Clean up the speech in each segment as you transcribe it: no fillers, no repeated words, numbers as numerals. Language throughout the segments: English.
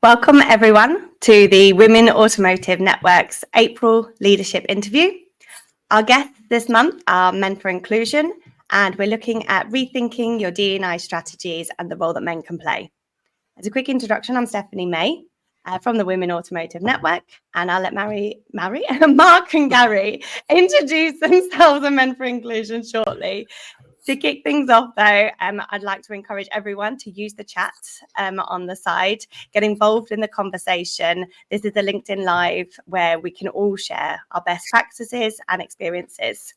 Welcome everyone to the Women Automotive Network's April Leadership Interview. Our guests this month are Men for Inclusion, and we're looking at rethinking your DEI strategies and the role that men can play. As a quick introduction, I'm Stephanie May from the Women Automotive Network, and I'll let Mark and Gary introduce themselves and Men for Inclusion shortly. To kick things off, though, I'd like to encourage everyone to use the chat on the side, get involved in the conversation. This is a LinkedIn Live where we can all share our best practices and experiences.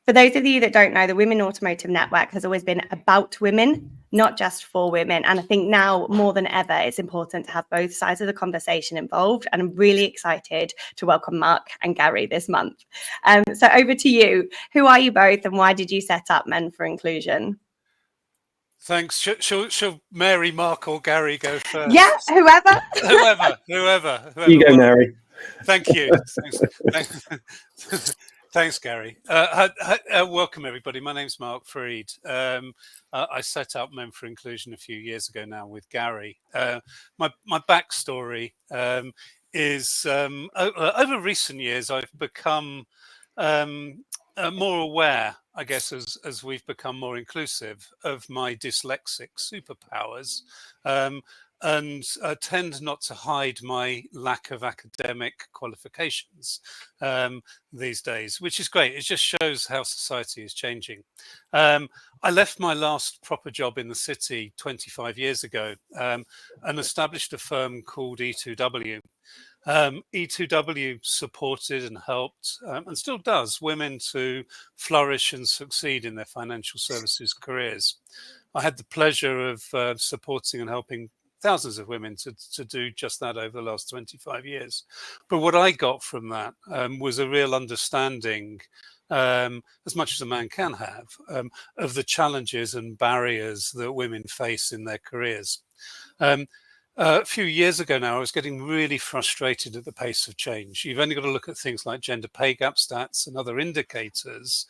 For those of you that don't know, the Women Automotive Network has always been about women, not just for women. And I think now more than ever, it's important to have both sides of the conversation involved. And I'm really excited to welcome Mark and Gary this month. So over to you. Who are you both and why did you set up Men for Inclusion? Thanks. Shall Mary, Mark or Gary go first? Yeah, whoever. whoever. You go, Mary. Thank you. Thanks, Gary. Welcome, everybody. My name's Mark Freed. I set up Men for Inclusion a few years ago now with Gary. My backstory is over recent years, I've become more aware, I guess, as we've become more inclusive, of my dyslexic superpowers. And tend not to hide my lack of academic qualifications these days, which is great. It just shows how society is changing. I left my last proper job in the city 25 years ago and established a firm called E2W. E2W supported and helped, and still does, women to flourish and succeed in their financial services careers. I had the pleasure of supporting and helping thousands of women to do just that over the last 25 years. But what I got from that was a real understanding, as much as a man can have, of the challenges and barriers that women face in their careers. A few years ago now, I was getting really frustrated at the pace of change. You've only got to look at things like gender pay gap stats and other indicators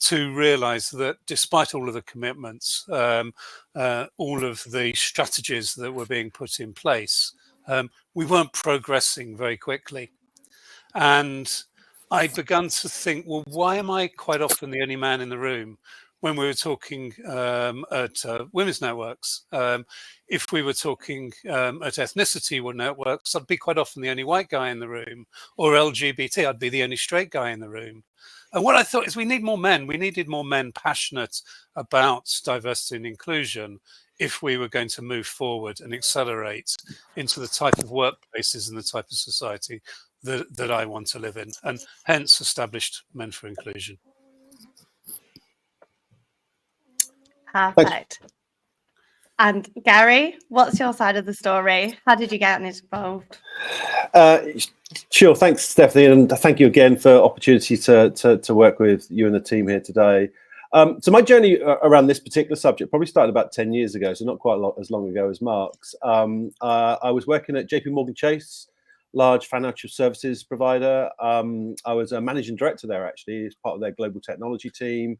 to realize that despite all of the commitments, all of the strategies that were being put in place, we weren't progressing very quickly. And I began to think, well, why am I quite often the only man in the room when we were talking at women's networks? If we were talking at ethnicity networks, I'd be quite often the only white guy in the room, or LGBT, I'd be the only straight guy in the room. And what I thought is we need more men. We needed more men passionate about diversity and inclusion if we were going to move forward and accelerate into the type of workplaces and the type of society that I want to live in, and hence established Men for Inclusion. Perfect. And Gary, what's your side of the story? How did you get involved? Sure. Thanks, Stephanie, and thank you again for opportunity to work with you and the team here today. So my journey around this particular subject probably started about 10 years ago, so not quite as long ago as Mark's. I was working at JP Chase, large financial services provider. I was a managing director there, actually, as part of their global technology team.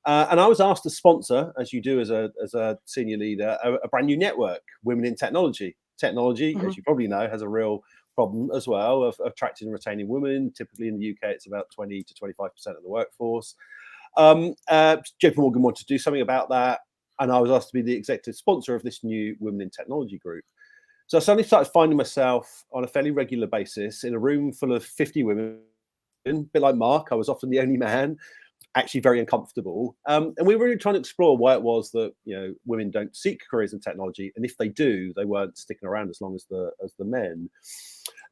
And I was asked to sponsor, as you do as a senior leader, a brand new network, Women in Technology. Technology, as you probably know, has a real problem as well of attracting and retaining women. Typically in the UK, it's about 20 to 25% of the workforce. JP Morgan wanted to do something about that, and I was asked to be the executive sponsor of this new Women in Technology group. So I suddenly started finding myself on a fairly regular basis in a room full of 50 women, a bit like Mark. I was often the only man, actually very uncomfortable. And we were really trying to explore why it was that, you know, women don't seek careers in technology, and if they do, they weren't sticking around as long as the men.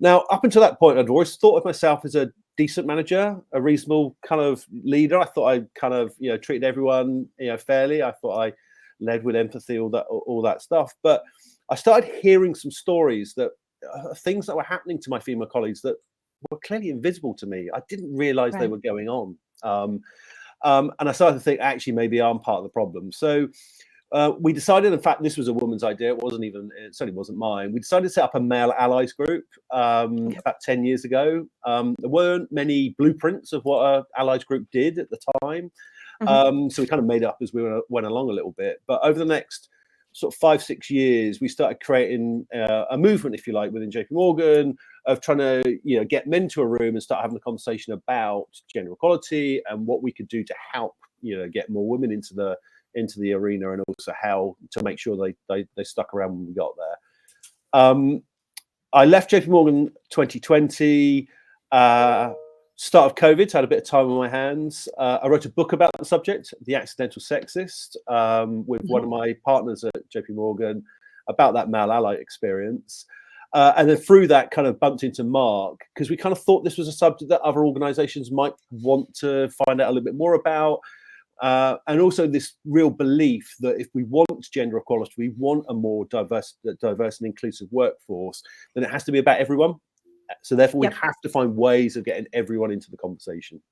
Now, up until that point, I'd always thought of myself as a decent manager, a reasonable kind of leader. I thought I kind of, you know, treated everyone, you know, fairly. I thought I led with empathy, all that stuff. But I started hearing some stories that things that were happening to my female colleagues that were clearly invisible to me. I didn't realize they were going on. And I started to think, actually, maybe I'm part of the problem. So we decided, in fact, this was a woman's idea. It certainly wasn't mine. We decided to set up a male allies group about 10 years ago. There weren't many blueprints of what an allies group did at the time. So we kind of made it up as we went along a little bit. But over the next sort of 5-6 years, we started creating a movement, if you like, within JP Morgan of trying to, get men to a room and start having a conversation about gender equality and what we could do to help, get more women into the arena, and also how to make sure they stuck around when we got there. I left JP Morgan 2020. Start of COVID, had a bit of time on my hands. I wrote a book about the subject, The Accidental Sexist, with one of my partners at JP Morgan, about that male ally experience. And then through that kind of bumped into Mark, because we kind of thought this was a subject that other organizations might want to find out a little bit more about. And also this real belief that if we want gender equality, we want a more diverse and inclusive workforce, then it has to be about everyone. So therefore, we have to find ways of getting everyone into the conversation.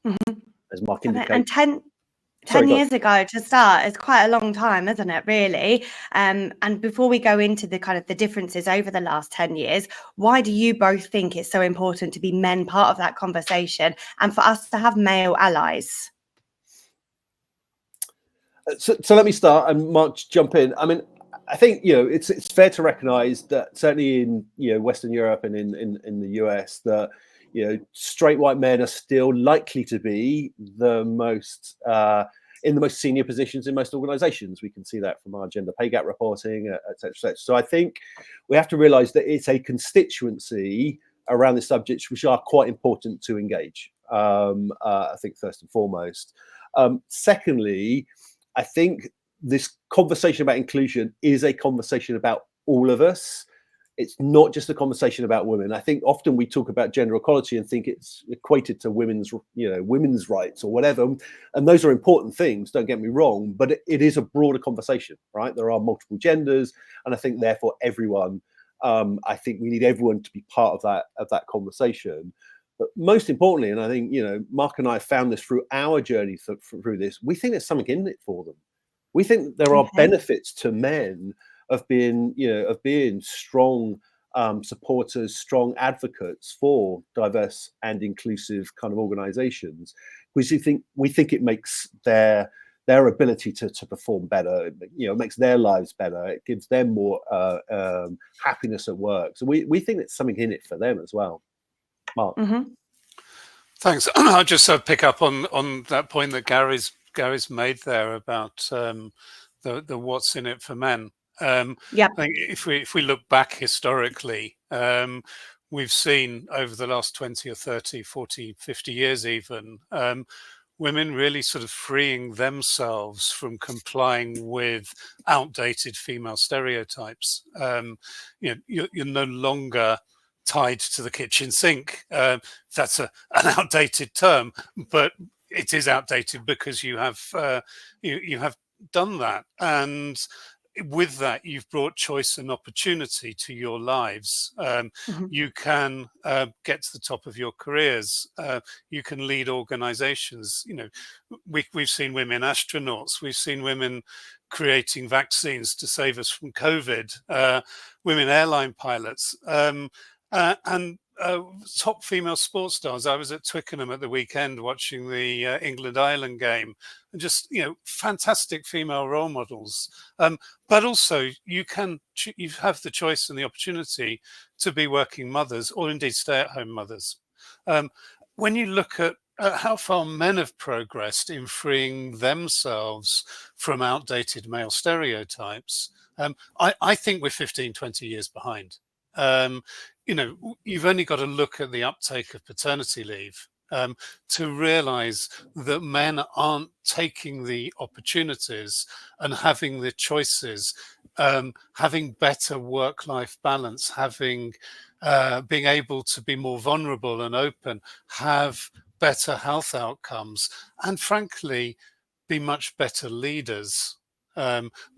As Mark indicated. And 10 years ago to start is quite a long time, isn't it, really? And before we go into the kind of the differences over the last 10 years, why do you both think it's so important to be men part of that conversation and for us to have male allies? So let me start, and Mark, jump in. I mean, I think it's fair to recognise that certainly in Western Europe and in the US that straight white men are still likely to be the most in the most senior positions in most organisations. We can see that from our gender pay gap reporting, etc., etc. So I think we have to realise that it's a constituency around the subjects which are quite important to engage. I think first and foremost. Secondly, I think this conversation about inclusion is a conversation about all of us. It's not just a conversation about women. I think often we talk about gender equality and think it's equated to women's rights or whatever. And those are important things, don't get me wrong, but it is a broader conversation, right? There are multiple genders. And I think therefore everyone, I think we need everyone to be part of that conversation. But most importantly, and I think, Mark and I found this through our journey through this, we think there's something in it for them. We think there are benefits to men of being strong supporters, strong advocates for diverse and inclusive kind of organizations. We think it makes their ability to perform better. It makes their lives better. It gives them more happiness at work. So we think there's something in it for them as well. Mark. Thanks. I'll just pick up on that point that Gary's made there about the what's in it for men. I think if we look back historically, we've seen over the last 20 or 30, 40, 50 years even, women really sort of freeing themselves from complying with outdated female stereotypes. You're no longer tied to the kitchen sink. That's an outdated term, but it is outdated because you have done that, and with that you've brought choice and opportunity to your lives. You can get to the top of your careers. You can lead organizations. We've seen women astronauts. We've seen women creating vaccines to save us from COVID. Women airline pilots. And top female sports stars. I was at Twickenham at the weekend watching the England-Ireland game, and just fantastic female role models. But also you have the choice and the opportunity to be working mothers, or indeed stay-at-home mothers. When you look at how far men have progressed in freeing themselves from outdated male stereotypes, I think we're 15, 20 years behind. You've only got to look at the uptake of paternity leave to realize that men aren't taking the opportunities and having the choices, having better work-life balance, being able to be more vulnerable and open, have better health outcomes, and frankly, be much better leaders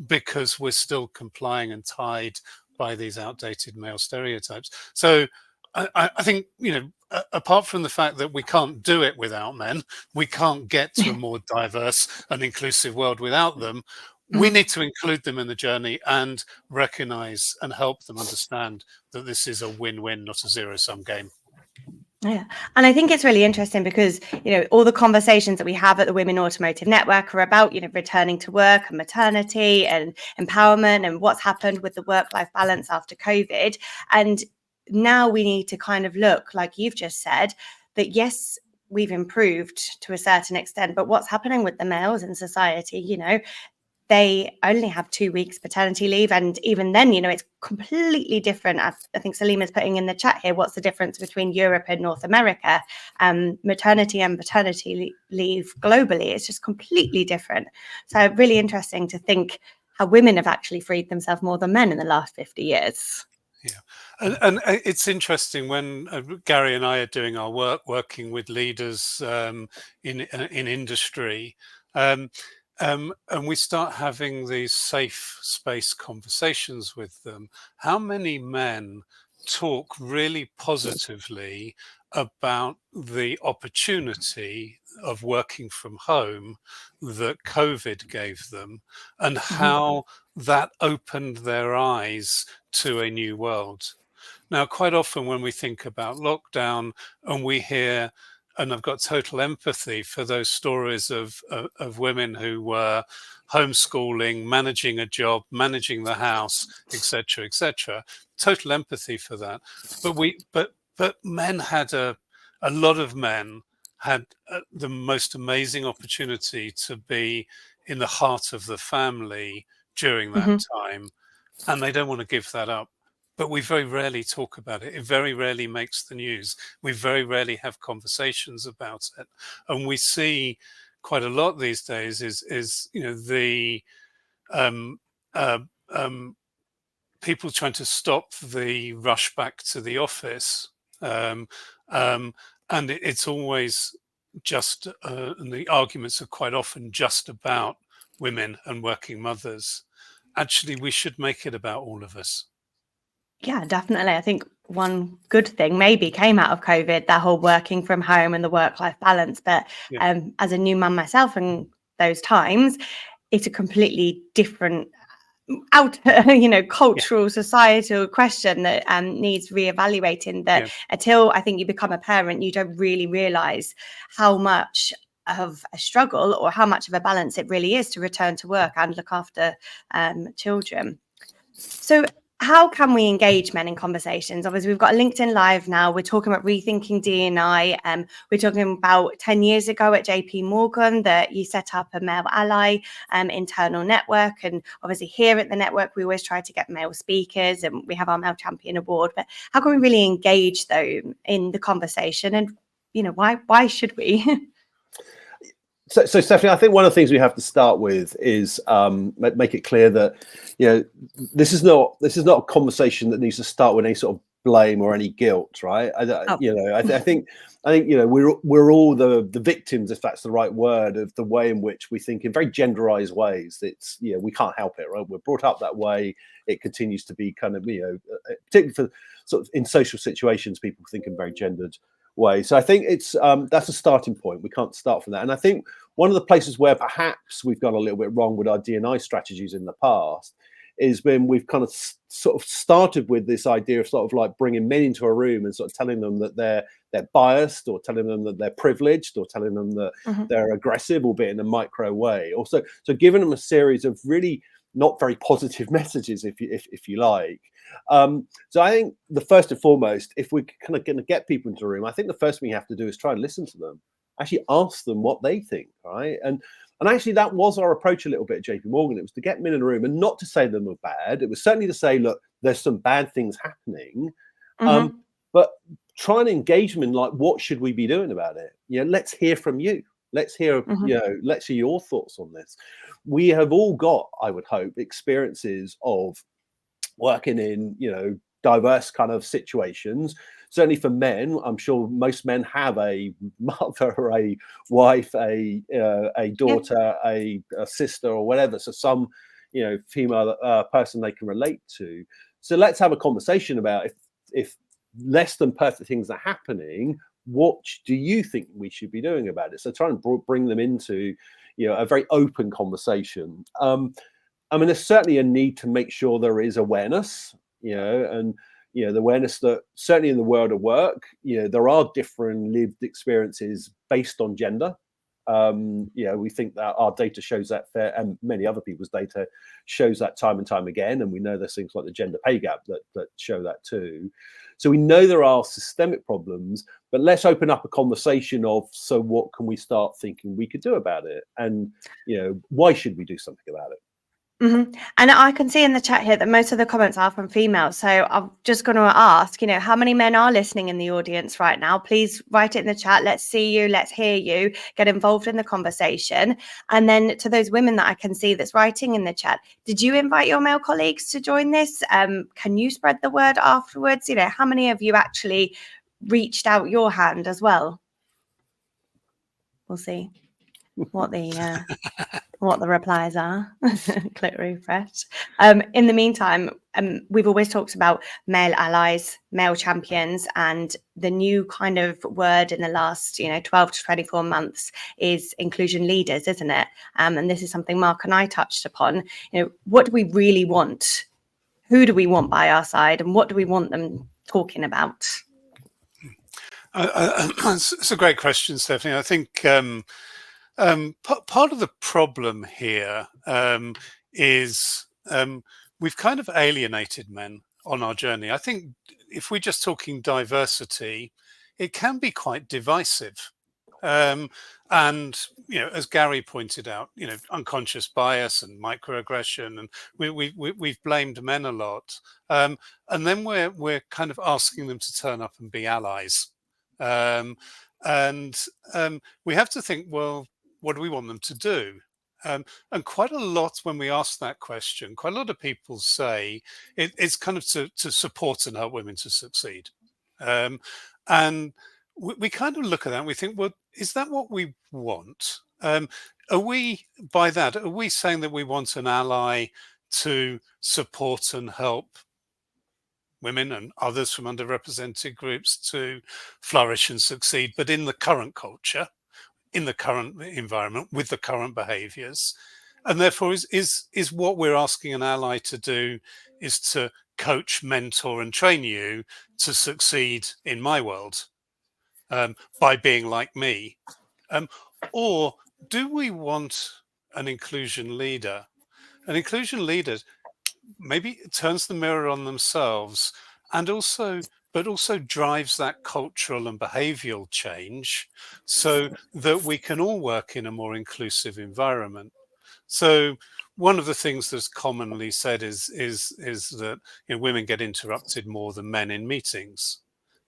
because we're still complying and tied by these outdated male stereotypes. So I think, apart from the fact that we can't do it without men, we can't get to a more diverse and inclusive world without them. We need to include them in the journey and recognize and help them understand that this is a win-win, not a zero-sum game. Yeah. And I think it's really interesting because, all the conversations that we have at the Women Automotive Network are about, returning to work and maternity and empowerment and what's happened with the work-life balance after COVID. And now we need to kind of look, like you've just said, that yes, we've improved to a certain extent, but what's happening with the males in society, they only have 2 weeks paternity leave. And even then, it's completely different. I think Salima's putting in the chat here, what's the difference between Europe and North America? Maternity and paternity leave globally, it's just completely different. So really interesting to think how women have actually freed themselves more than men in the last 50 years. Yeah, and it's interesting when Gary and I are doing our working with leaders in industry, and we start having these safe space conversations with them. How many men talk really positively about the opportunity of working from home that COVID gave them, and how that opened their eyes to a new world? Now, quite often when we think about lockdown and we hear, and I've got total empathy for those stories of women who were homeschooling, managing a job, managing the house, etc., etc. Total empathy for that. But men had a lot of men had the most amazing opportunity to be in the heart of the family during that time, and they don't want to give that up. But we very rarely talk about it. It very rarely makes the news. We very rarely have conversations about it. And we see quite a lot these days is the um, uh, people trying to stop the rush back to the office. Um, and it's always just, and the arguments are quite often just about women and working mothers. Actually, we should make it about all of us. Yeah, definitely. I think one good thing maybe came out of COVID, that whole working from home and the work-life balance. But as a new mum myself in those times, it's a completely different cultural, societal question that needs reevaluating. That until I think you become a parent, you don't really realize how much of a struggle or how much of a balance it really is to return to work and look after children. So how can we engage men in conversations? Obviously, we've got a LinkedIn Live now. We're talking about rethinking D&I. We're talking about 10 years ago at JP Morgan that you set up a male ally internal network. And obviously here at the network, we always try to get male speakers and we have our Male Champion Award. But how can we really engage, though, in the conversation? And, why should we? So Stephanie, I think one of the things we have to start with is make it clear that this is not a conversation that needs to start with any sort of blame or any guilt, right? I think we're all the victims, if that's the right word, of the way in which we think in very genderized ways. It's we can't help it, right? We're brought up that way. It continues to be kind of particularly for sort of in social situations, people think in very gendered way. So I think it's that's a starting point. We can't start from that. And I think one of the places where perhaps we've gone a little bit wrong with our D&I strategies in the past is when we've kind of sort of started with this idea of sort of like bringing men into a room and sort of telling them that they're biased, or telling them that they're privileged, or telling them that they're aggressive, albeit in a micro way. Also, so giving them a series of really not very positive messages, if you like. So I think the first and foremost, if we're kind of going to get people into the room, I think the first thing you have to do is try and listen to them, actually ask them what they think, right? And actually that was our approach a little bit at JP Morgan. It was to get men in the room and not to say them were bad. It was certainly to say, look, there's some bad things happening, but try and engage them in like, what should we be doing about it? Let's hear from you. Let's hear, let's hear your thoughts on this. We have all got, I would hope, experiences of working in, diverse kind of situations. Certainly for men, I'm sure most men have a mother, a wife, a daughter, a sister, or whatever. So some, female person they can relate to. So let's have a conversation about if less than perfect things are happening, what do you think we should be doing about it? So try and bring them into, a very open conversation. I mean, there's certainly a need to make sure there is awareness, and the awareness that certainly in the world of work, there are different lived experiences based on gender. We think that our data shows that and many other people's data shows that time and time again. And we know there's things like the gender pay gap that show that too. So we know there are systemic problems, but let's open up a conversation of, so what can we start thinking we could do about it? And, why should we do something about it? Mm-hmm. And I can see in the chat here that most of the comments are from females. So I'm just going to ask, how many men are listening in the audience right now? Please write it in the chat. Let's see you. Let's hear you. Get involved in the conversation. And then to those women that I can see that's writing in the chat, did you invite your male colleagues to join this? Can you spread the word afterwards? How many of you actually reached out your hand as well? We'll see what the replies are. Click refresh. In the meantime, we've always talked about male allies, male champions, and the new kind of word in the last 12 to 24 months is inclusion leaders, isn't it? And this is something Mark and I touched upon. What do we really want? Who do we want by our side, and what do we want them talking about? It's a great question, Stephanie. I think part of the problem here is we've kind of alienated men on our journey. I think if we're just talking diversity, it can be quite divisive. And, as Gary pointed out, unconscious bias and microaggression, and we've blamed men a lot. And then we're kind of asking them to turn up and be allies. And we have to think, well, what do we want them to do? And quite a lot, when we ask that question, quite a lot of people say it's kind of to support and help women to succeed. And we kind of look at that and we think, well, is that what we want? Are we saying that we want an ally to support and help women and others from underrepresented groups to flourish and succeed, but in the current culture, in the current environment, with the current behaviors? And therefore is what we're asking an ally to do is to coach, mentor and train you to succeed in my world by being like me? Or do we want an inclusion leader? An inclusion leader maybe turns the mirror on themselves and also drives that cultural and behavioral change so that we can all work in a more inclusive environment. So one of the things that's commonly said is that women get interrupted more than men in meetings.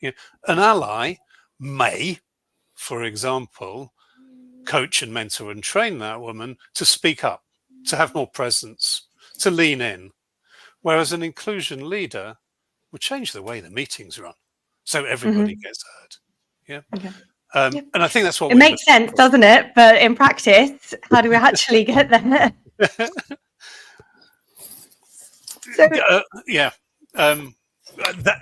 An ally may, for example, coach and mentor and train that woman to speak up, to have more presence, to lean in. Whereas an inclusion leader will change the way the meetings run, so everybody gets heard. Yeah. Okay. And I think that's what it makes sense, doesn't it? But in practice, how do we actually get there?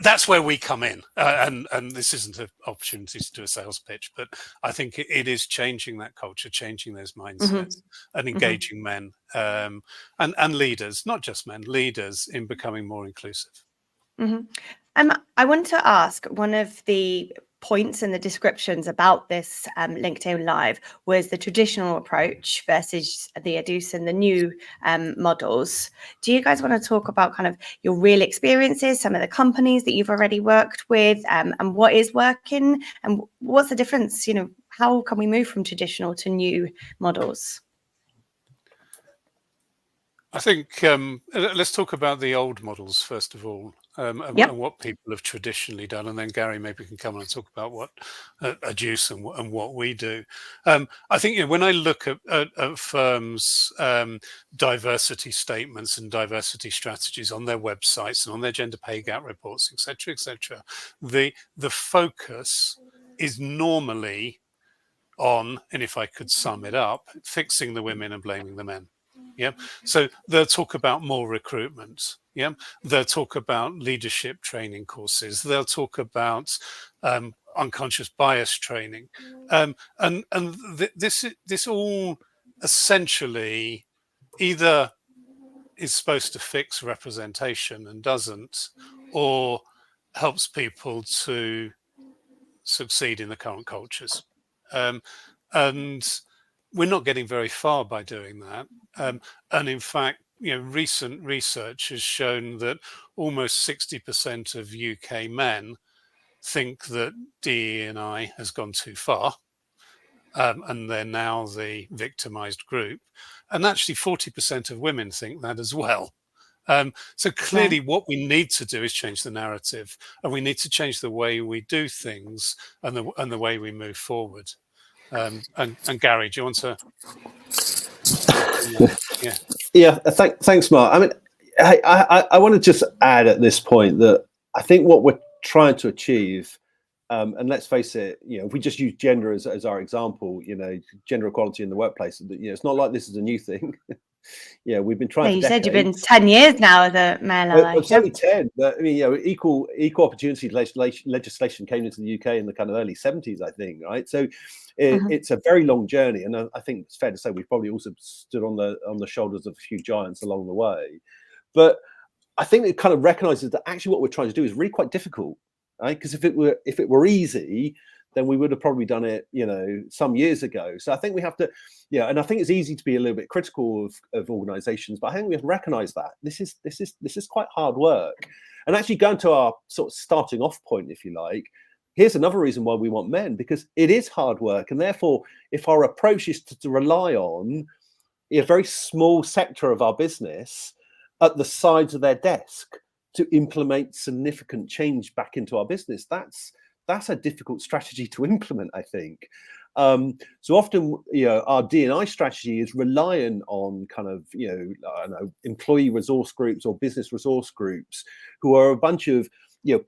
That's where we come in, and this isn't an opportunity to do a sales pitch, but I think it is changing that culture, changing those mindsets, and engaging men and leaders, not just men, leaders in becoming more inclusive. I want to ask, one of the points in the descriptions about this LinkedIn Live was the traditional approach versus the EDUs and the new models. Do you guys want to talk about kind of your real experiences, some of the companies that you've already worked with, and what is working, and what's the difference? How can we move from traditional to new models? I think let's talk about the old models first of all, and what people have traditionally done, and then Gary maybe can come on and talk about what EDUs and what we do. I think when I look at firms' diversity statements and diversity strategies on their websites and on their gender pay gap reports, etc., the focus is normally on, and if I could sum it up, fixing the women and blaming the men. Yeah. So they'll talk about more recruitment. Yeah. They'll talk about leadership training courses. They'll talk about unconscious bias training. This all essentially either is supposed to fix representation and doesn't, or helps people to succeed in the current cultures. And we're not getting very far by doing that. And in fact, recent research has shown that almost 60% of UK men think that DE&I has gone too far. And they're now the victimized group. And actually 40% of women think that as well. So clearly what we need to do is change the narrative, and we need to change the way we do things and the way we move forward. And Gary, do you want to jump in there? Yeah, thanks, Mark. I mean, I want to just add at this point that I think what we're trying to achieve, and let's face it, if we just use gender as our example, gender equality in the workplace, it's not like this is a new thing. We've been trying. You for said you've decades. been 10 years now as a male ally. It's only 10. But I mean, equal opportunity legislation came into the UK in the kind of early 70s, I think. Right, so it's a very long journey, and I think it's fair to say we've probably also stood on the shoulders of a few giants along the way. But I think it kind of recognises that actually what we're trying to do is really quite difficult, right? Because if it were easy, then we would have probably done it, some years ago. So I think we have to, and I think it's easy to be a little bit critical of organisations, but I think we have to recognise that this is quite hard work. And actually going to our sort of starting off point, if you like, here's another reason why we want men, because it is hard work, and therefore, if our approach is to rely on a very small sector of our business at the sides of their desk to implement significant change back into our business, that's a difficult strategy to implement, I think. So often, our D&I strategy is reliant on kind of, I don't know, employee resource groups or business resource groups who are a bunch of,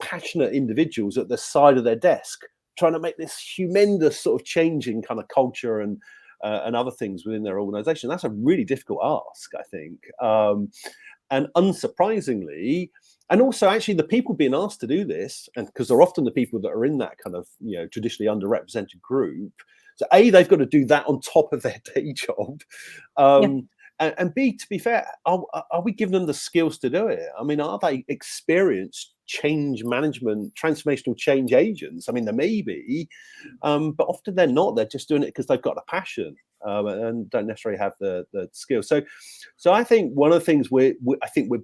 passionate individuals at the side of their desk trying to make this humongous sort of change in kind of culture and other things within their organization. That's a really difficult ask, I think. And unsurprisingly, and also actually the people being asked to do this, and because they're often the people that are in that kind of, traditionally underrepresented group. So A, they've got to do that on top of their day job. And B, to be fair, are we giving them the skills to do it? I mean, are they experienced change management, transformational change agents? I mean, they may be, but often they're not. They're just doing it because they've got a passion and don't necessarily have the skills. So I think one of the things we're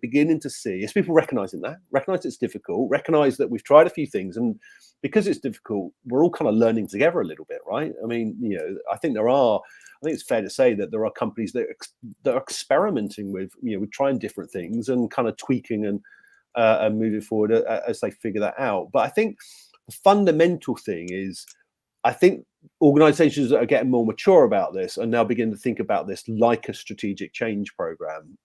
beginning to see is people recognize it's difficult, recognize that we've tried a few things, and because it's difficult, we're all kind of learning together a little bit, right? I mean, I think it's fair to say that there are companies that are experimenting with, with trying different things and kind of tweaking and moving forward as they figure that out. But I think the fundamental thing is, I think organizations that are getting more mature about this are now beginning to think about this like a strategic change program.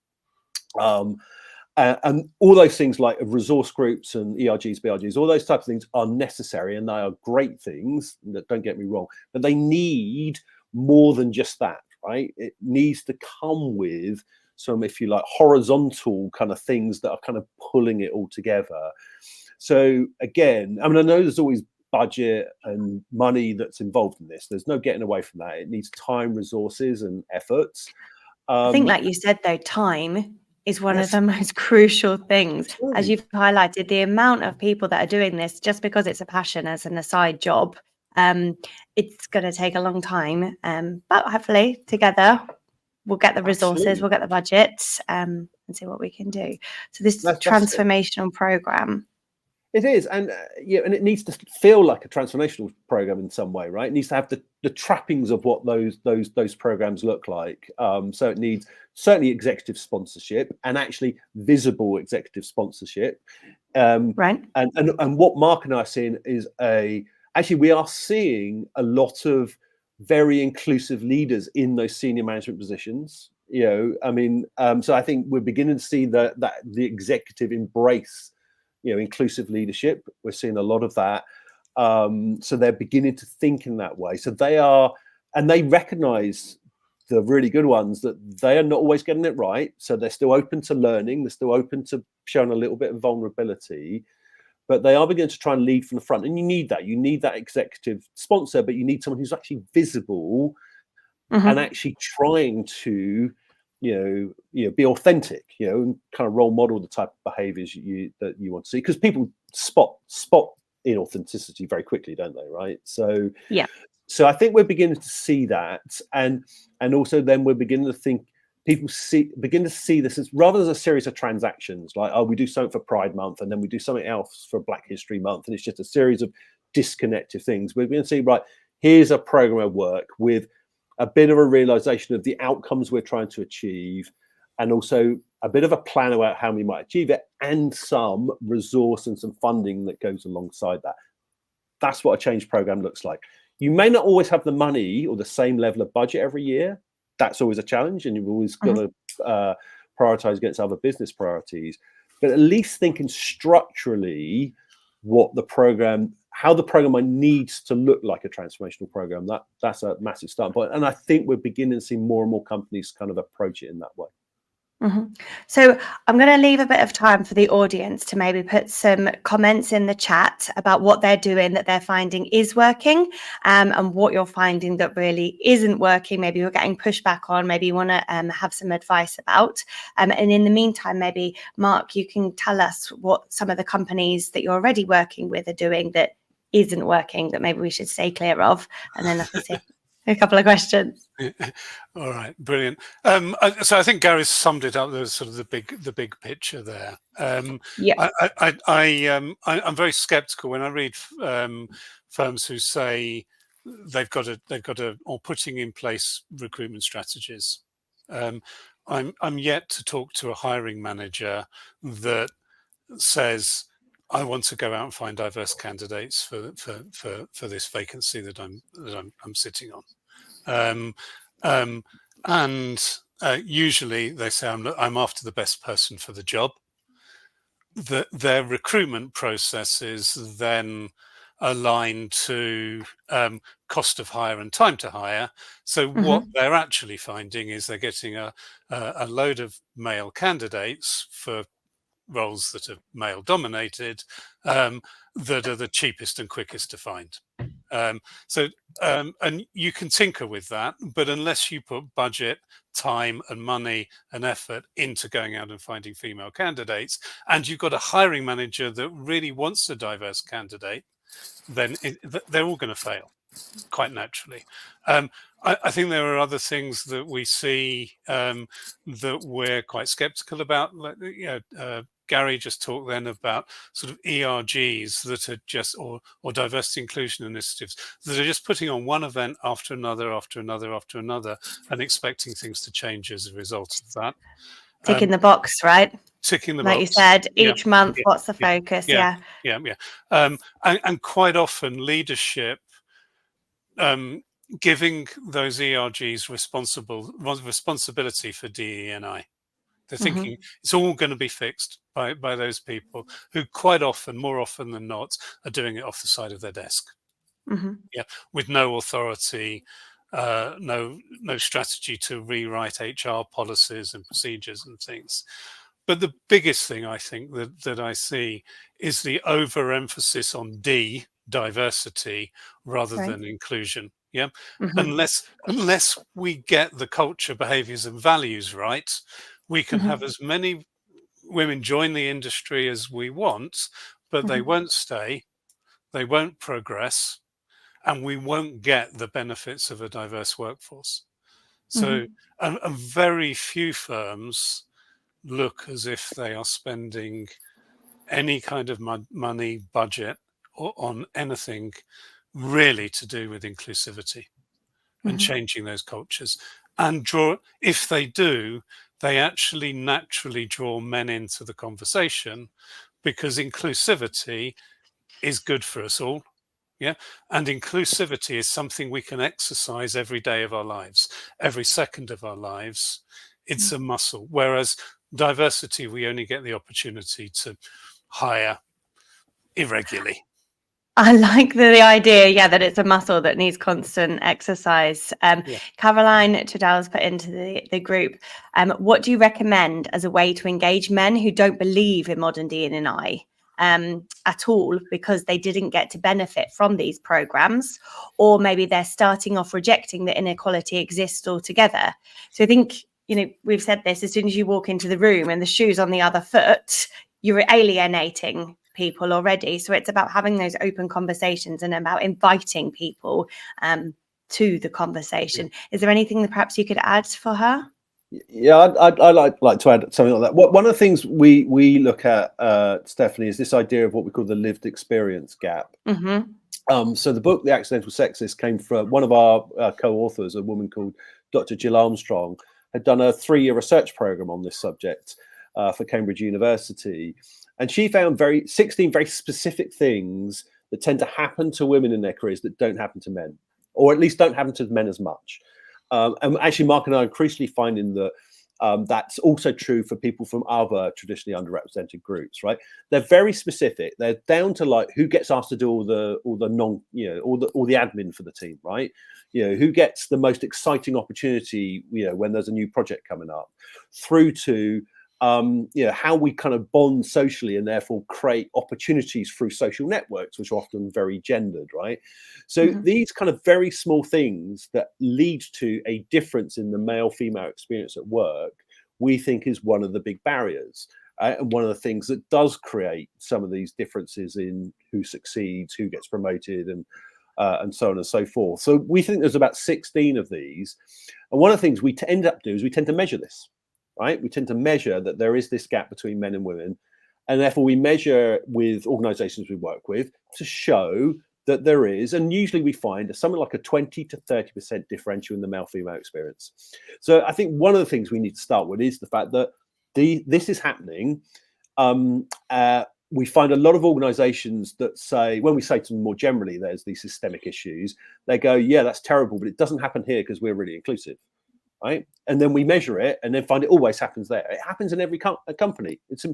And all those things like resource groups and ERGs, BRGs, all those types of things are necessary, and they are great things, don't get me wrong, but they need more than just that, right? It needs to come with some, if you like, horizontal kind of things that are kind of pulling it all together. So again, I mean, I know there's always budget and money that's involved in this. There's no getting away from that. It needs time, resources, and efforts. I think, like you said, though, time is one of the most crucial things. Absolutely. As you've highlighted, the amount of people that are doing this just because it's a passion as an aside job, it's going to take a long time. But hopefully together we'll get the resources, Absolutely. We'll get the budgets, and see what we can do. So this transformational program. It is, and and it needs to feel like a transformational program in some way, right? It needs to have the trappings of what those programs look like. So it needs certainly executive sponsorship, and actually visible executive sponsorship. Right. And what Mark and I are seeing is actually we are seeing a lot of very inclusive leaders in those senior management positions. I mean, so I think we're beginning to see that the executive embrace inclusive leadership. We're seeing a lot of that. So they're beginning to think in that way. So they recognize, the really good ones, that they are not always getting it right. So they're still open to learning. They're still open to showing a little bit of vulnerability, but they are beginning to try and lead from the front. And you need that. You need that executive sponsor, but you need someone who's actually visible and actually trying to be authentic, and kind of role model the type of behaviors that you want to see, because people spot inauthenticity very quickly, don't they? Right. So yeah. So I think we're beginning to see that, and also then we're beginning to think people begin to see this as rather than a series of transactions, like, oh, we do something for Pride Month and then we do something else for Black History Month, and it's just a series of disconnected things. We're going to see, right, here's a program of work with a bit of a realization of the outcomes we're trying to achieve, and also a bit of a plan about how we might achieve it, and some resource and some funding that goes alongside that. That's what a change program looks like. You may not always have the money or the same level of budget every year. That's always a challenge, and you've always got to prioritize against other business priorities. But at least thinking structurally how the program needs to look like a transformational program, that's a massive starting point. And I think we're beginning to see more and more companies kind of approach it in that way. So I'm going to leave a bit of time for the audience to maybe put some comments in the chat about what they're doing that they're finding is working, and what you're finding that really isn't working. Maybe you're getting pushback on, maybe you want to have some advice about. And in the meantime, maybe Mark, you can tell us what some of the companies that you're already working with are doing that isn't working, that maybe we should stay clear of. And then obviously a couple of questions. All right, brilliant. So I think Gary's summed it up. There's sort of the big picture there. Yeah. I'm very sceptical when I read firms who say they've got or putting in place recruitment strategies. I'm yet to talk to a hiring manager that says, I want to go out and find diverse candidates for this vacancy that I'm sitting on. Usually they say, I'm after the best person for the job. Their recruitment process is then aligned to cost of hire and time to hire. So what they're actually finding is they're getting a load of male candidates for roles that are male dominated, that are the cheapest and quickest to find. And you can tinker with that, but unless you put budget, time and money and effort into going out and finding female candidates, and you've got a hiring manager that really wants a diverse candidate, then they're all going to fail quite naturally. I think there are other things that we see that we're quite skeptical about. Gary just talked then about sort of ERGs that are just, or diversity inclusion initiatives that are just putting on one event after another, after another, after another, and expecting things to change as a result of that. Ticking the box, right? Ticking the box. Like you said, each month, what's the focus? Yeah. And quite often leadership giving those ERGs responsibility for DE&I. They're thinking it's all going to be fixed by those people who quite often, more often than not, are doing it off the side of their desk. With no authority, no strategy to rewrite HR policies and procedures and things. But the biggest thing I think that I see is the overemphasis on diversity rather than inclusion. Unless we get the culture, behaviors and values right, we can have as many women join the industry as we want, but they won't stay, they won't progress, and we won't get the benefits of a diverse workforce. So and very few firms look as if they are spending any kind of money, budget, or on anything really to do with inclusivity and changing those cultures. And if they do, they actually naturally draw men into the conversation, because inclusivity is good for us all. And inclusivity is something we can exercise every day of our lives, every second of our lives. It's a muscle. Whereas diversity, we only get the opportunity to hire irregularly. I like the idea, that it's a muscle that needs constant exercise. Caroline Trudell's put into the group, what do you recommend as a way to engage men who don't believe in modern DE&I at all, because they didn't get to benefit from these programs, or maybe they're starting off rejecting that inequality exists altogether? So I think, we've said this, as soon as you walk into the room and the shoe's on the other foot, you're alienating people already. So it's about having those open conversations and about inviting people to the conversation. Yeah. Is there anything that perhaps you could add for her? Yeah, I'd like to add something on that. One of the things we look at, Stephanie, is this idea of what we call the lived experience gap. Mm-hmm. So the book, The Accidental Sexist, came from one of our co-authors, a woman called Dr. Jill Armstrong, had done a 3-year research program on this subject for Cambridge University. And she found 16 very specific things that tend to happen to women in their careers that don't happen to men, or at least don't happen to men as much. And actually, Mark and I are increasingly finding that that's also true for people from other traditionally underrepresented groups, right? They're very specific. They're down to like who gets asked to do all the admin for the team, right? Who gets the most exciting opportunity, when there's a new project coming up, through to how we kind of bond socially and therefore create opportunities through social networks, which are often very gendered, right? So these kind of very small things that lead to a difference in the male-female experience at work, we think is one of the big barriers. And one of the things that does create some of these differences in who succeeds, who gets promoted, and so on and so forth. So we think there's about 16 of these. And one of the things we end up doing is we tend to measure this. Right? We tend to measure that there is this gap between men and women, and therefore we measure with organizations we work with to show that there is, and usually we find something like a 20 to 30% differential in the male-female experience. So I think one of the things we need to start with is the fact that this is happening. We find a lot of organizations that say, when we say to them more generally, there's these systemic issues, they go, yeah, that's terrible, but it doesn't happen here because we're really inclusive. Right, and then we measure it, and then find it always happens there. It happens in every company. It's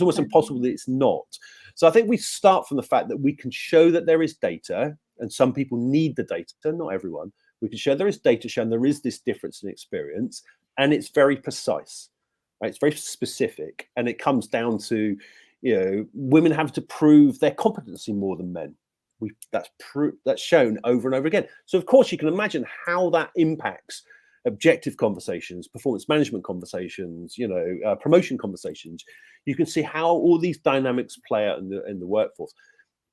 almost impossible that it's not. So I think we start from the fact that we can show that there is data, and some people need the data. Not everyone. We can show there is data showing there is this difference in experience, and it's very precise. Right, it's very specific, and it comes down to women have to prove their competency more than men. That's shown over and over again. So of course you can imagine how that impacts objective conversations, performance management conversations, promotion conversations. You can see how all these dynamics play out in the workforce.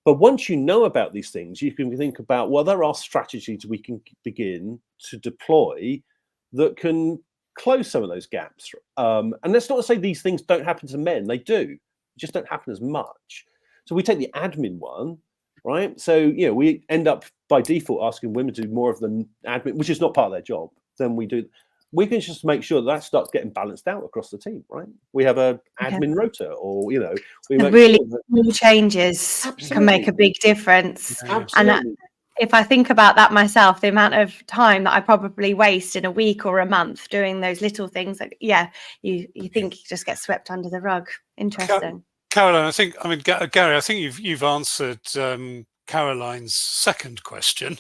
But once you know about these things, you can think about, well, there are strategies we can begin to deploy that can close some of those gaps. And that's not to say these things don't happen to men. They do. They just don't happen as much. So we take the admin one, right? So, we end up by default asking women to do more of the admin, which is not part of their job. Then we can just make sure that starts getting balanced out across the team, right? We have a admin rota, or we make really small changes can make a big difference. Absolutely. And if I think about that myself, the amount of time that I probably waste in a week or a month doing those little things, you think you just get swept under the rug. Interesting. Caroline, Gary, I think you've answered Caroline's second question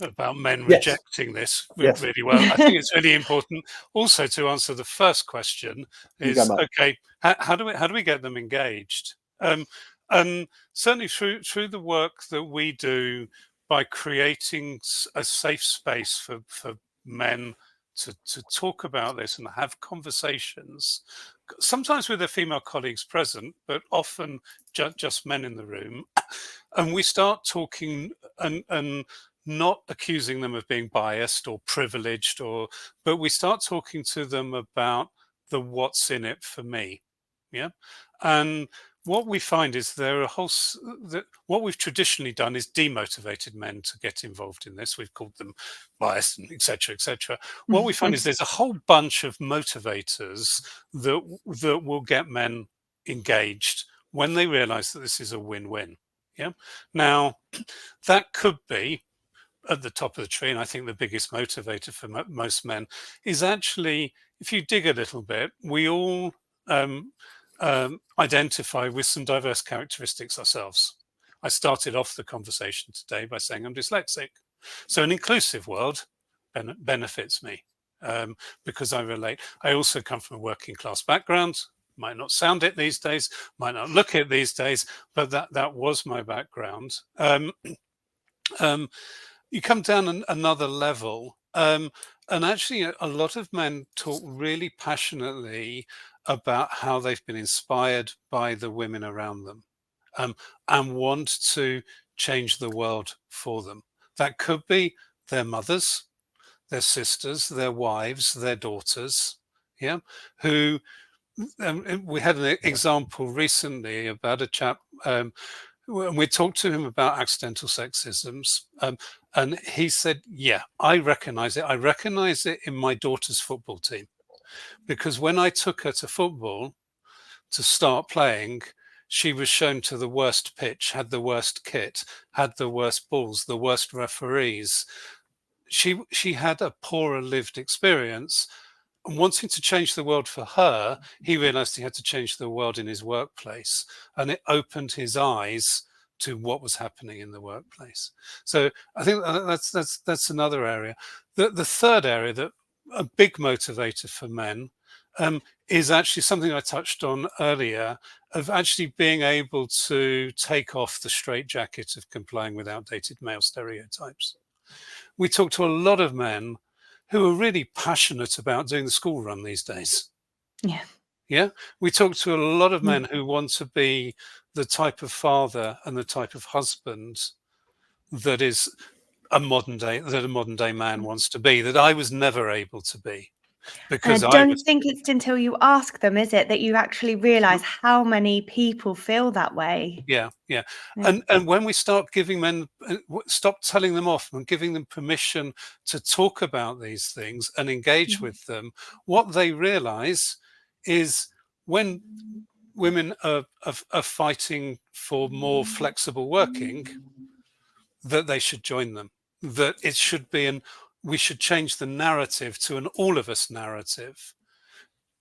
about men rejecting this really well. I think it's really important also to answer the first question is, okay, how do we get them engaged? And certainly through the work that we do by creating a safe space for men to talk about this and have conversations, sometimes with their female colleagues present, but often just men in the room. And we start talking and not accusing them of being biased or privileged, but we start talking to them about the what's in it for me. Yeah. And what we find is what we've traditionally done is demotivated men to get involved in this. We've called them biased, and et cetera, et cetera. What we find is there's a whole bunch of motivators that will get men engaged when they realize that this is a win-win. Yeah. Now, that could be at the top of the tree, and I think the biggest motivator for most men is actually, if you dig a little bit, we all identify with some diverse characteristics ourselves. I started off the conversation today by saying I'm dyslexic. So an inclusive world benefits me because I relate. I also come from a working class background. Might not sound it these days, might not look it these days, but that was my background. You come down another level And actually, a lot of men talk really passionately about how they've been inspired by the women around them, and want to change the world for them. That could be their mothers, their sisters, their wives, their daughters, yeah, who we had an example recently about a chap, and we talked to him about accidental sexisms, and he said, yeah, I recognize it. I recognize it in my daughter's football team, because when I took her to football to start playing, she was shown to the worst pitch, had the worst kit, had the worst balls, the worst referees. She had a poorer lived experience. And wanting to change the world for her, he realized he had to change the world in his workplace, and it opened his eyes to what was happening in the workplace. So I think that's another area. The third area, that a big motivator for men, is actually something I touched on earlier, of actually being able to take off the straitjacket of complying with outdated male stereotypes. We talk to a lot of men who are really passionate about doing the school run these days. Yeah. Yeah. We talk to a lot of men who want to be the type of father and the type of husband that is a modern day man wants to be, that I was never able to be. Because And I don't think it's until you ask them, is it, that you actually realize how many people feel that way. Yeah. Yeah. And when we start giving men, stop telling them off and giving them permission to talk about these things and engage with them, what they realize is, when women are fighting for more flexible working, that they should join them, that it should be, and we should change the narrative to an all of us narrative.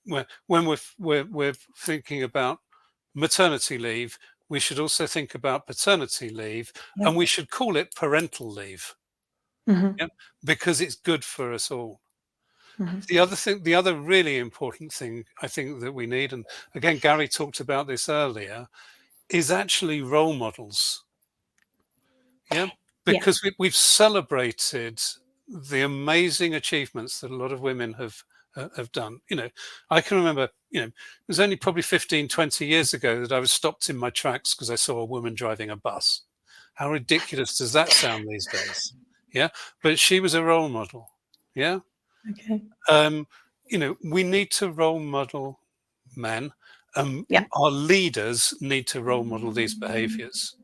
When we're thinking about maternity leave, we should also think about paternity leave, and we should call it parental leave, because it's good for us all. The other really important thing I think that we need, and again, Gary talked about this earlier, is actually role models. Yeah, because we've celebrated the amazing achievements that a lot of women have done. I can remember, it was only probably 15, 20 years ago that I was stopped in my tracks because I saw a woman driving a bus. How ridiculous does that sound these days? Yeah, but she was a role model. Yeah. Okay. We need to role model men. Our leaders need to role model these behaviors.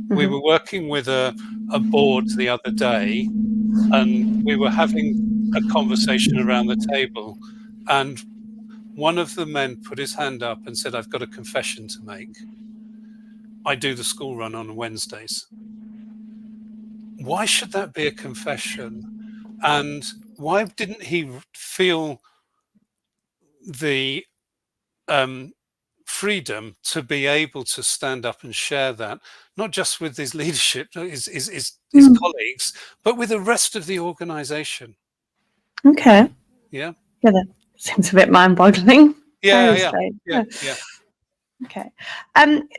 We were working with a board the other day, and we were having a conversation around the table, and one of the men put his hand up and said, I've got a confession to make. I do the school run on Wednesdays. Why should that be a confession? And why didn't he feel the freedom to be able to stand up and share that, not just with his leadership, his colleagues, but with the rest of the organization? Okay. Yeah. Yeah, that seems a bit mind-boggling. Yeah. Okay.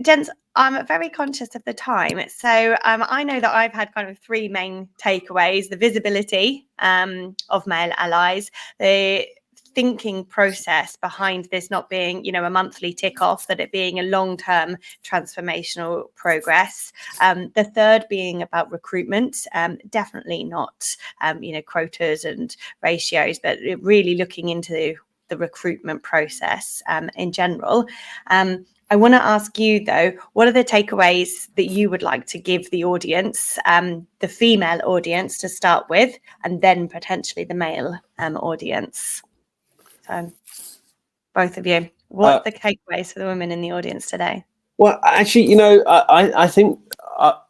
Gents, I'm very conscious of the time. So I know that I've had kind of three main takeaways: the visibility of male allies, the thinking process behind this not being, a monthly tick off, that it being a long-term transformational progress. The third being about recruitment, definitely not, quotas and ratios, but really looking into the recruitment process in general. I want to ask you, though, what are the takeaways that you would like to give the audience, the female audience to start with, and then potentially the male audience? So, both of you, what are the takeaways for the women in the audience today? Well, actually, I think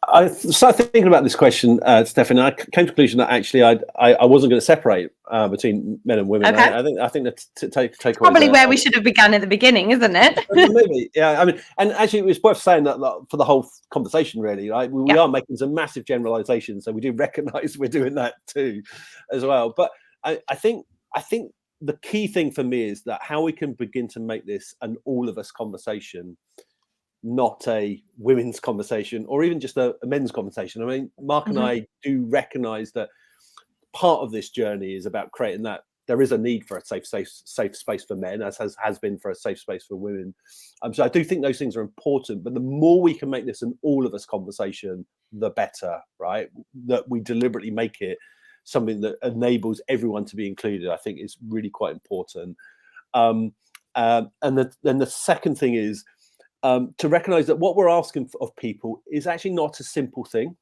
I started thinking about this question, Stephanie, and I came to the conclusion that actually I wasn't going to separate between men and women. Okay. I think the takeaway probably where we should have begun at the beginning, isn't it? Maybe, yeah. I mean, and actually, it was worth saying that for the whole conversation, really, right? We are making some massive generalizations, so we do recognise we're doing that too, as well. But I think the key thing for me is that how we can begin to make this an all of us conversation, not a women's conversation or even just a men's conversation. I mean, Mark and I do recognise that part of this journey is about creating that. There is a need for a safe space for men, as has been for a safe space for women. So I do think those things are important, but the more we can make this an all of us conversation, the better, right? That we deliberately make it something that enables everyone to be included, I think is really quite important. And then the second thing is to recognize that what we're asking of people is actually not a simple thing.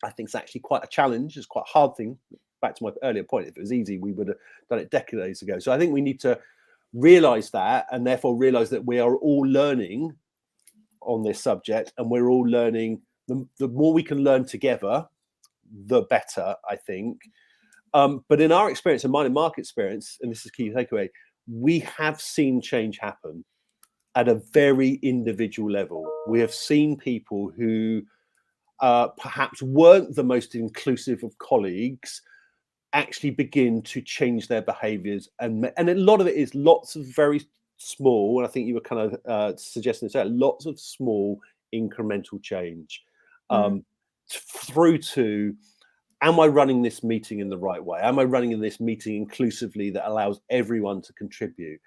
I think it's actually quite a challenge. It's quite a hard thing. Back to my earlier point, if it was easy, we would have done it decades ago. So I think we need to realize that, and therefore realize that we are all learning on this subject, and we're all learning. The more we can learn together, the better, I think. But in our experience, and mine and Mark's experience, and this is key takeaway, we have seen change happen at a very individual level. We have seen people who perhaps weren't the most inclusive of colleagues actually begin to change their behaviors, and a lot of it is lots of very small, and I think you were kind of suggesting this, lots of small incremental change through to, am I running this meeting in the right way? Am I running this meeting inclusively that allows everyone to contribute?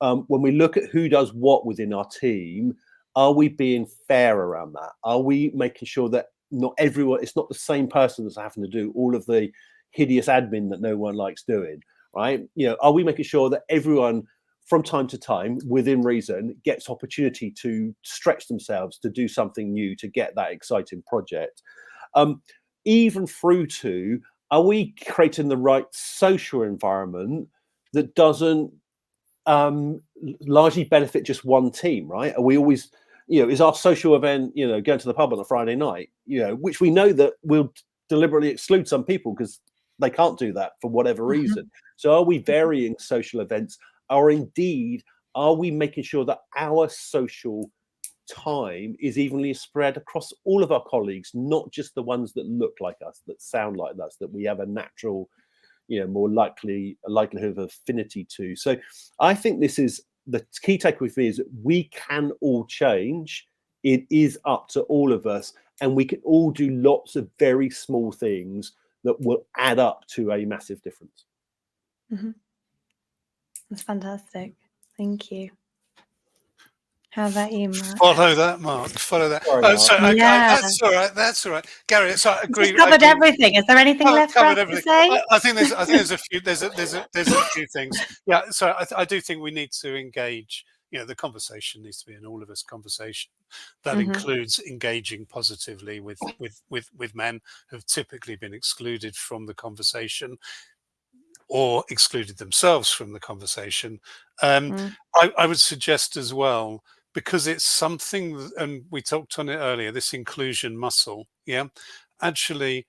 When we look at who does what within our team, are we being fair around that? Are we making sure that not everyone, it's not the same person that's having to do all of the hideous admin that no one likes doing, right? Are we making sure that everyone from time to time, within reason, gets opportunity to stretch themselves, to do something new, to get that exciting project? Even through to, are we creating the right social environment that doesn't largely benefit just one team, right? Are we always, is our social event, going to the pub on a Friday night, which we know that will deliberately exclude some people because they can't do that for whatever reason. So are we varying social events, or indeed, are we making sure that our social time is evenly spread across all of our colleagues, not just the ones that look like us, that sound like us, that we have a natural, more likelihood of affinity to? So I think this is the key takeaway for me, is that we can all change. It is up to all of us, and we can all do lots of very small things that will add up to a massive difference. That's fantastic. Thank you. How about you, Mark? Follow that, Mark. Follow that. Sorry, Sorry, Yeah. that's all right. That's all right, Gary. So I agree. Just covered everything. Is there anything left for us to say? I think there's a few. There's a few things. Yeah. So I do think we need to engage. The conversation needs to be an all of us conversation that includes engaging positively with men who've typically been excluded from the conversation, or excluded themselves from the conversation. I would suggest as well, because it's something, and we talked on it earlier, this inclusion muscle. Yeah, actually,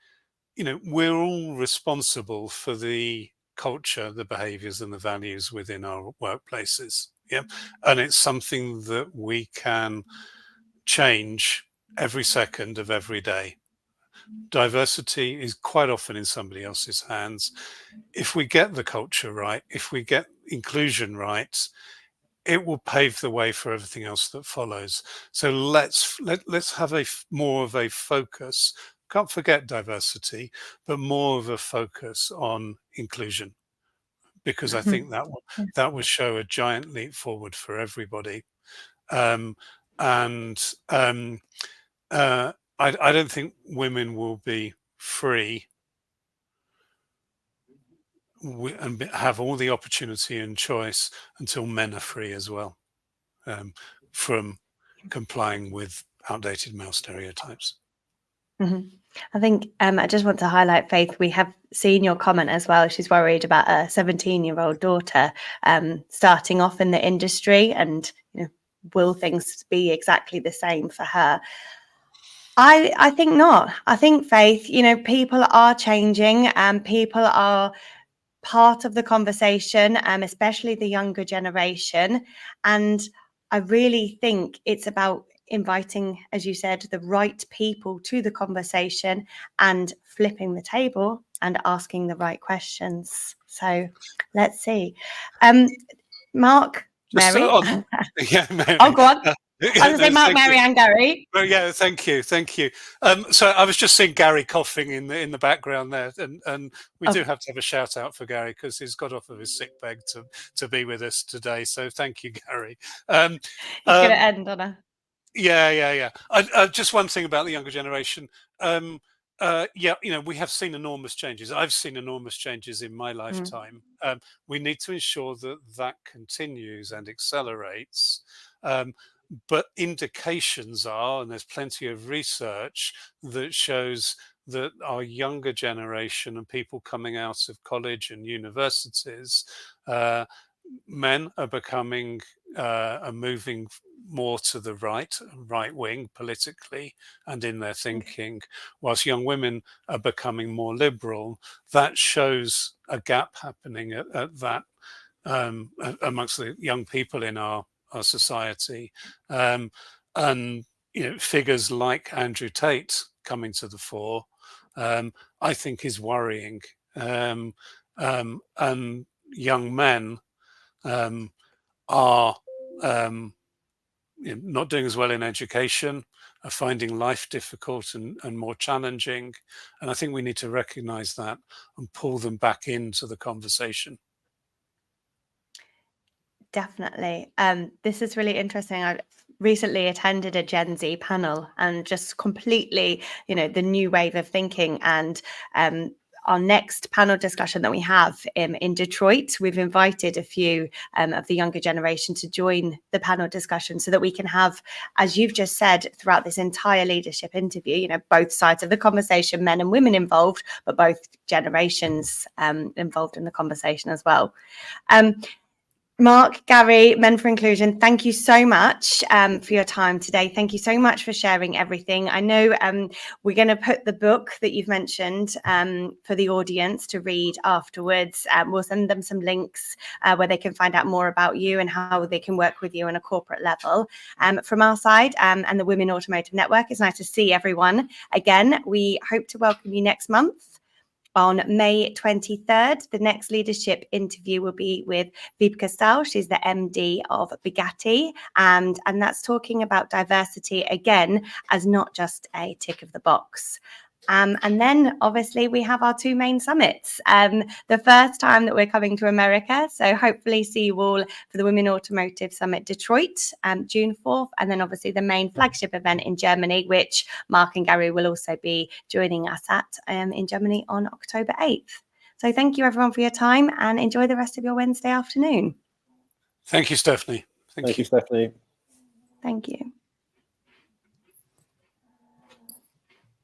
we're all responsible for the culture, the behaviors, and the values within our workplaces. Yeah, and it's something that we can change every second of every day. Diversity is quite often in somebody else's hands. If we get the culture right, if we get inclusion right, it will pave the way for everything else that follows. So let's have more of a focus. Can't forget diversity, but more of a focus on inclusion, because I think that would show a giant leap forward for everybody. I don't think women will be free and have all the opportunity and choice until men are free as well, from complying with outdated male stereotypes. I think I just want to highlight, Faith, we have seen your comment as well. She's worried about a 17-year-old daughter starting off in the industry, and will things be exactly the same for her? I think not. I think, Faith, people are changing, and people are part of the conversation, especially the younger generation. And I really think it's about inviting, as you said, the right people to the conversation and flipping the table and asking the right questions. So let's see. Mark, Mary. Yeah, Mary. Oh, go on. I was going to say Mark, Mary and Gary. Well, yeah, thank you. So I was just seeing Gary coughing in the background there, and we do have to have a shout out for Gary because he's got off of his sick bag to be with us today. So thank you, Gary. It's going to end on a... Yeah. Just one thing about the younger generation. We have seen enormous changes. I've seen enormous changes in my lifetime. We need to ensure that continues and accelerates. But indications are, and there's plenty of research that shows that our younger generation and people coming out of college and universities, men are moving more to the right wing politically and in their thinking, whilst young women are becoming more liberal. That shows a gap happening at that amongst the young people in our society, and figures like Andrew Tate coming to the fore, I think is worrying, and young men are not doing as well in education, are finding life difficult and more challenging, and I think we need to recognise that and pull them back into the conversation. Definitely. This is really interesting. I recently attended a Gen Z panel and just completely, the new wave of thinking. And our next panel discussion that we have in Detroit, we've invited a few of the younger generation to join the panel discussion so that we can have, as you've just said, throughout this entire leadership interview, both sides of the conversation, men and women involved, but both generations involved in the conversation as well. Mark, Gary, Men for Inclusion, thank you so much for your time today. Thank you so much for sharing everything. I know we're going to put the book that you've mentioned for the audience to read afterwards. We'll send them some links where they can find out more about you and how they can work with you on a corporate level. From our side and the Women Automotive Network, it's nice to see everyone again. We hope to welcome you next month. On May 23rd, the next leadership interview will be with Vipka Stahl. She's the MD of Bugatti, and that's talking about diversity again as not just a tick of the box. And then obviously we have our two main summits. The first time that we're coming to America, so hopefully see you all for the Women Automotive Summit Detroit, June 4th, and then obviously the main flagship event in Germany, which Mark and Gary will also be joining us at in Germany on October 8th. So thank you everyone for your time and enjoy the rest of your Wednesday afternoon. Thank you, Stephanie. Thank you, Stephanie. Thank you.